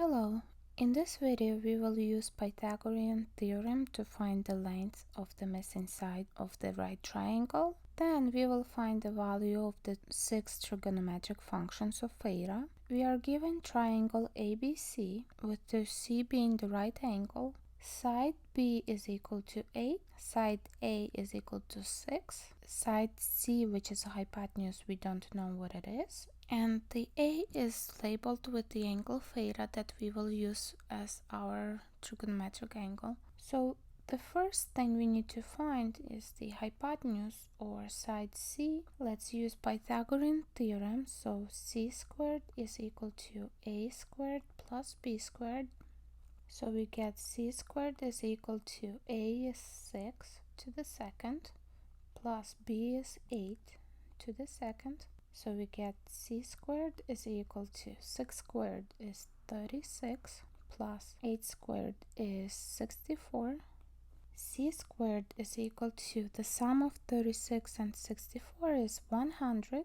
Hello, in this video we will use Pythagorean theorem to find the length of the missing side of the right triangle. Then we will find the value of the 6 trigonometric functions of theta. We are given triangle ABC with the C being the right angle. Side B is equal to 8, side A is equal to 6, side C, which is a hypotenuse, we don't know what it is, and the A is labeled with the angle theta that we will use as our trigonometric angle. So the first thing we need to find is the hypotenuse, or side C. Let's use Pythagorean theorem. So C squared is equal to A squared plus B squared. So we get C squared is equal to A is 6 to the second plus B is 8 to the second. So we get C squared is equal to 6 squared is 36 plus 8 squared is 64. C squared is equal to the sum of 36 and 64 is 100.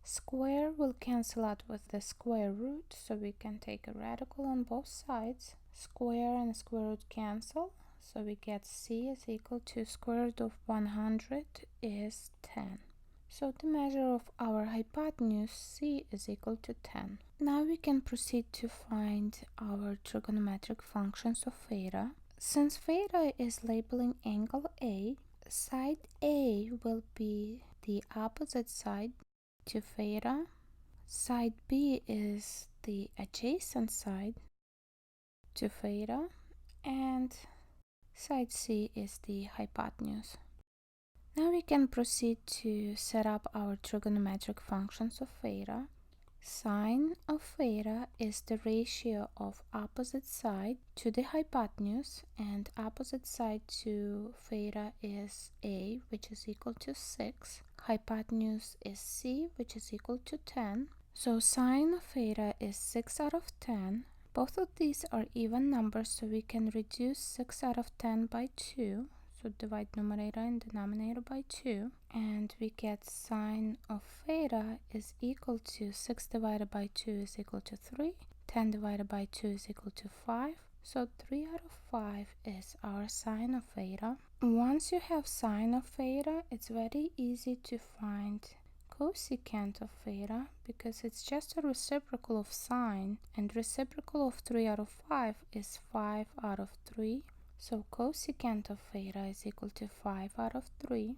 Square will cancel out with the square root, so we can take a radical on both sides. Square and square root cancel, so we get C is equal to square root of 100 is 10. So the measure of our hypotenuse C is equal to 10. Now we can proceed to find our trigonometric functions of theta. Since theta is labeling angle A, side A will be the opposite side to theta. Side B is the adjacent side to theta, and side C is the hypotenuse. Now we can proceed to set up our trigonometric functions of theta. Sine of theta is the ratio of opposite side to the hypotenuse, and opposite side to theta is A, which is equal to 6. Hypotenuse is C, which is equal to 10. So sine of theta is 6 out of 10. Both of these are even numbers, so we can reduce 6 out of 10 by 2. So divide numerator and denominator by 2. And we get sine of theta is equal to 6 divided by 2 is equal to 3. 10 divided by 2 is equal to 5. So 3 out of 5 is our sine of theta. Once you have sine of theta, it's very easy to find cosecant of theta, because it's just a reciprocal of sine, and reciprocal of 3 out of 5 is 5 out of 3. So cosecant of theta is equal to 5 out of 3.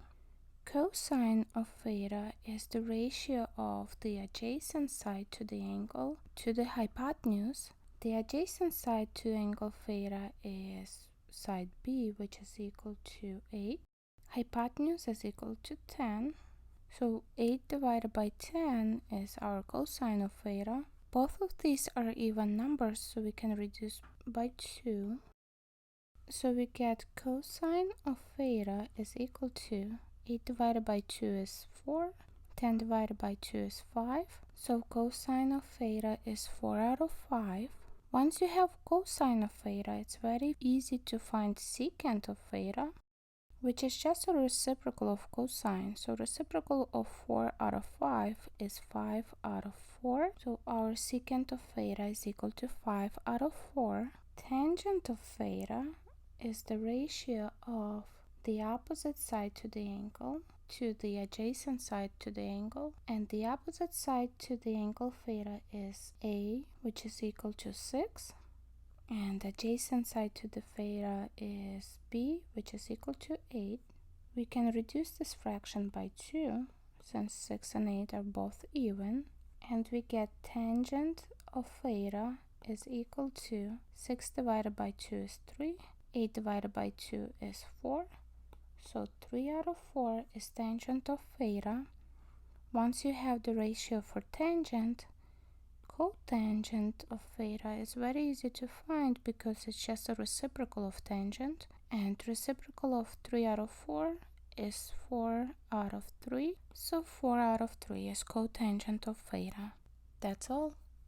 Cosine of theta is the ratio of the adjacent side to the angle to the hypotenuse. The adjacent side to angle theta is side B, which is equal to 8. Hypotenuse is equal to 10. So 8 divided by 10 is our cosine of theta. Both of these are even numbers, so we can reduce by 2. So we get cosine of theta is equal to 8 divided by 2 is 4. 10 divided by 2 is 5. So cosine of theta is 4 out of 5. Once you have cosine of theta, it's very easy to find secant of theta, which is just a reciprocal of cosine. So reciprocal of 4 out of 5 is 5 out of 4. So our secant of theta is equal to 5 out of 4. Tangent of theta is the ratio of the opposite side to the angle to the adjacent side to the angle, and the opposite side to the angle theta is A, which is equal to 6, and adjacent side to the theta is B, which is equal to 8. We can reduce this fraction by 2, since 6 and 8 are both even, and we get tangent of theta is equal to 6 divided by 2 is 3. 8 divided by 2 is 4. So 3 out of 4 is tangent of theta. Once you have the ratio for tangent, cotangent of theta is very easy to find, because it's just a reciprocal of tangent, and reciprocal of 3 out of 4 is 4 out of 3. So 4 out of 3 is cotangent of theta. That's all.